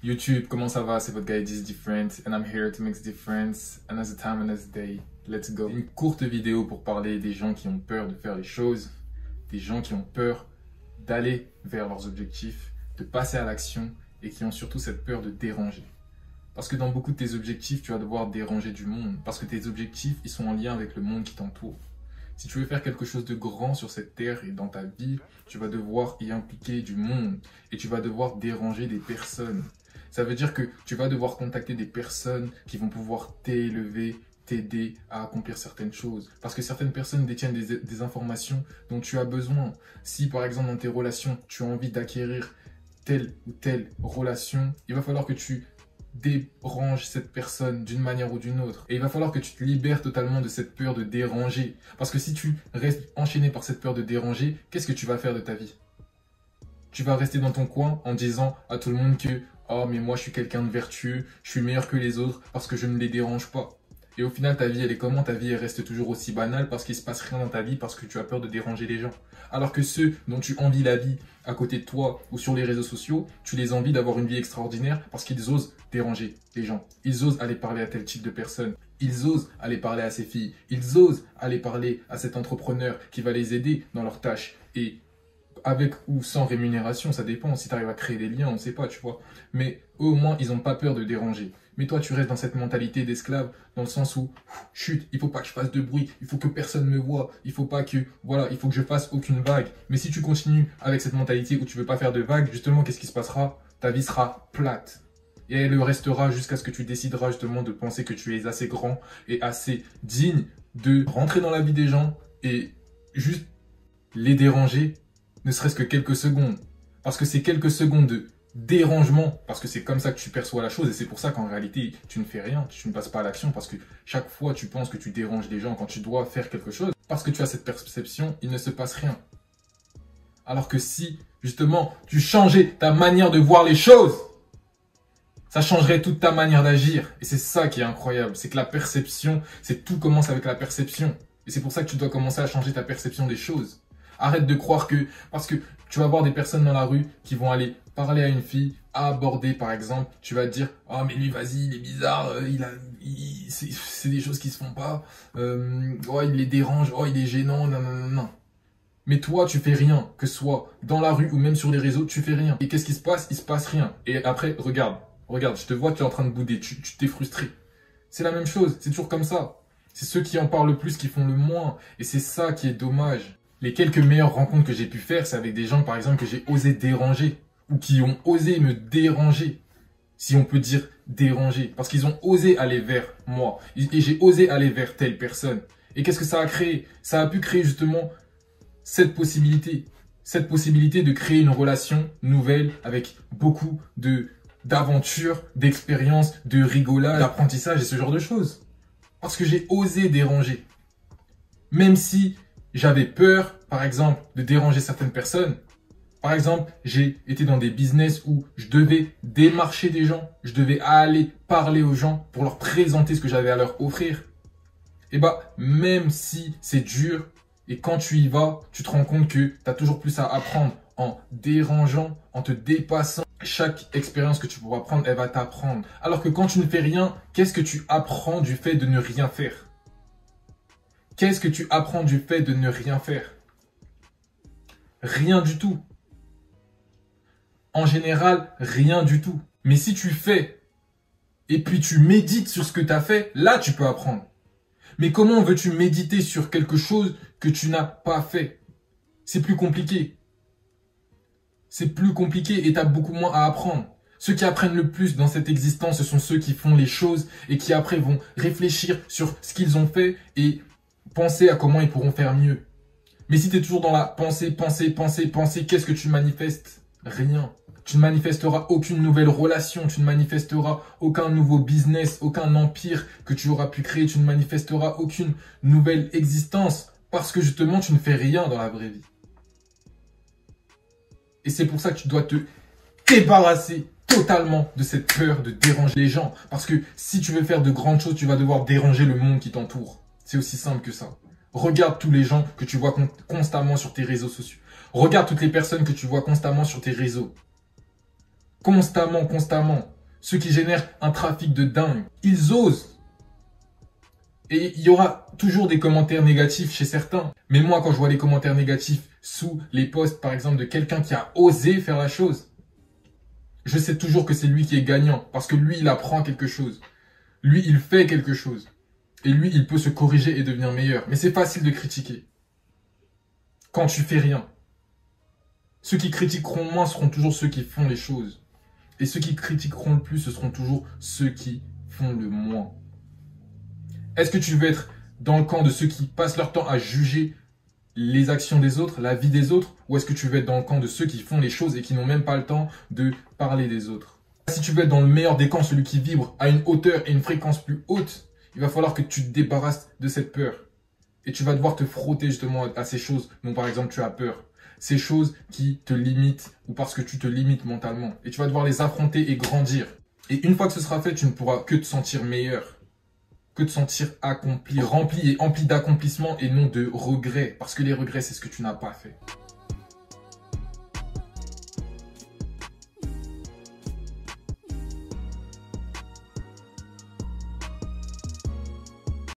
YouTube, comment ça va? C'est votre guy This Different and I'm here to make a difference another time, another day. Let's go. Une courte vidéo pour parler des gens qui ont peur de faire les choses, des gens qui ont peur d'aller vers leurs objectifs, de passer à l'action et qui ont surtout cette peur de déranger. Parce que dans beaucoup de tes objectifs, tu vas devoir déranger du monde. Parce que tes objectifs, ils sont en lien avec le monde qui t'entoure. Si tu veux faire quelque chose de grand sur cette terre et dans ta vie, tu vas devoir y impliquer du monde et tu vas devoir déranger des personnes. Ça veut dire que tu vas devoir contacter des personnes qui vont pouvoir t'élever, t'aider à accomplir certaines choses. Parce que certaines personnes détiennent des informations dont tu as besoin. Si par exemple dans tes relations, tu as envie d'acquérir telle ou telle relation, il va falloir que tu dérange cette personne d'une manière ou d'une autre. Et il va falloir que tu te libères totalement de cette peur de déranger. Parce que si tu restes enchaîné par cette peur de déranger, qu'est-ce que tu vas faire de ta vie? Tu vas rester dans ton coin en disant à tout le monde que « Oh, mais moi, je suis quelqu'un de vertueux, je suis meilleur que les autres parce que je ne les dérange pas. » Et au final, ta vie, elle est comment? Ta vie, elle reste toujours aussi banale parce qu'il ne se passe rien dans ta vie parce que tu as peur de déranger les gens. Alors que ceux dont tu envies la vie à côté de toi ou sur les réseaux sociaux, tu les envies d'avoir une vie extraordinaire parce qu'ils osent déranger les gens. Ils osent aller parler à tel type de personne. Ils osent aller parler à ces filles. Ils osent aller parler à cet entrepreneur qui va les aider dans leurs tâches. Et avec ou sans rémunération, ça dépend. Si tu arrives à créer des liens, on ne sait pas, tu vois. Mais eux, au moins, ils n'ont pas peur de déranger. Mais toi, tu restes dans cette mentalité d'esclave, dans le sens où, chut, il faut pas que je fasse de bruit, il faut que personne me voie, il faut pas que, voilà, il faut que je fasse aucune vague. Mais si tu continues avec cette mentalité où tu veux pas faire de vagues, justement, qu'est-ce qui se passera? Ta vie sera plate. Et elle le restera jusqu'à ce que tu décideras justement de penser que tu es assez grand et assez digne de rentrer dans la vie des gens et juste les déranger, ne serait-ce que quelques secondes. Parce que c'est quelques secondes de dérangement, parce que c'est comme ça que tu perçois la chose et c'est pour ça qu'en réalité tu ne fais rien, tu ne passes pas à l'action parce que chaque fois tu penses que tu déranges les gens quand tu dois faire quelque chose, parce que tu as cette perception, il ne se passe rien. Alors que si justement tu changeais ta manière de voir les choses, ça changerait toute ta manière d'agir. Et c'est ça qui est incroyable, c'est que la perception, c'est tout commence avec la perception. Et c'est pour ça que tu dois commencer à changer ta perception des choses. Arrête de croire que, parce que tu vas voir des personnes dans la rue qui vont aller parler à une fille, à aborder par exemple, tu vas te dire « Oh mais lui vas-y, il est bizarre, c'est des choses qui se font pas, oh il les dérange, oh il est gênant, non, non, non, non. » Mais toi tu fais rien, que ce soit dans la rue ou même sur les réseaux, tu fais rien. Et qu'est-ce qui se passe? Il se passe rien. Et après, regarde, je te vois, tu es en train de bouder, tu t'es frustré. C'est la même chose, c'est toujours comme ça. C'est ceux qui en parlent le plus qui font le moins. Et c'est ça qui est dommage. Les quelques meilleures rencontres que j'ai pu faire, c'est avec des gens, par exemple, que j'ai osé déranger. Ou qui ont osé me déranger. Si on peut dire déranger. Parce qu'ils ont osé aller vers moi. Et j'ai osé aller vers telle personne. Et qu'est-ce que ça a créé? Ça a pu créer justement cette possibilité. Cette possibilité de créer une relation nouvelle avec beaucoup d'aventures, d'expériences, de rigolade, d'apprentissage et ce genre de choses. Parce que j'ai osé déranger. Même si j'avais peur, par exemple, de déranger certaines personnes. Par exemple, j'ai été dans des business où je devais démarcher des gens. Je devais aller parler aux gens pour leur présenter ce que j'avais à leur offrir. Et bah, même si c'est dur, et quand tu y vas, tu te rends compte que tu as toujours plus à apprendre en dérangeant, en te dépassant. Chaque expérience que tu pourras prendre, elle va t'apprendre. Alors que quand tu ne fais rien, qu'est-ce que tu apprends du fait de ne rien faire? Qu'est-ce que tu apprends du fait de ne rien faire? Rien du tout. En général, rien du tout. Mais si tu fais et puis tu médites sur ce que tu as fait, là tu peux apprendre. Mais comment veux-tu méditer sur quelque chose que tu n'as pas fait? C'est plus compliqué. C'est plus compliqué et tu as beaucoup moins à apprendre. Ceux qui apprennent le plus dans cette existence, ce sont ceux qui font les choses et qui après vont réfléchir sur ce qu'ils ont fait et penser à comment ils pourront faire mieux. Mais si tu es toujours dans la pensée, qu'est-ce que tu manifestes? Rien. Tu ne manifesteras aucune nouvelle relation, tu ne manifesteras aucun nouveau business, aucun empire que tu auras pu créer, tu ne manifesteras aucune nouvelle existence parce que justement tu ne fais rien dans la vraie vie. Et c'est pour ça que tu dois te débarrasser totalement de cette peur de déranger les gens. Parce que si tu veux faire de grandes choses, tu vas devoir déranger le monde qui t'entoure. C'est aussi simple que ça. Regarde tous les gens que tu vois constamment sur tes réseaux sociaux. Regarde toutes les personnes que tu vois constamment sur tes réseaux. constamment. Ceux qui génèrent un trafic de dingue. Ils osent. Et il y aura toujours des commentaires négatifs chez certains. Mais moi, quand je vois les commentaires négatifs sous les posts, par exemple, de quelqu'un qui a osé faire la chose, je sais toujours que c'est lui qui est gagnant. Parce que lui, il apprend quelque chose. Lui, il fait quelque chose. Et lui, il peut se corriger et devenir meilleur. Mais c'est facile de critiquer. Quand tu fais rien. Ceux qui critiqueront moins seront toujours ceux qui font les choses. Et ceux qui critiqueront le plus, ce seront toujours ceux qui font le moins. Est-ce que tu veux être dans le camp de ceux qui passent leur temps à juger les actions des autres, la vie des autres, ou est-ce que tu veux être dans le camp de ceux qui font les choses et qui n'ont même pas le temps de parler des autres? Si tu veux être dans le meilleur des camps, celui qui vibre à une hauteur et une fréquence plus haute, il va falloir que tu te débarrasses de cette peur. Et tu vas devoir te frotter justement à ces choses dont par exemple tu as peur. Ces choses qui te limitent ou parce que tu te limites mentalement. Et tu vas devoir les affronter et grandir. Et une fois que ce sera fait, tu ne pourras que te sentir meilleur. Que te sentir accompli, rempli et empli d'accomplissement et non de regrets. Parce que les regrets, c'est ce que tu n'as pas fait.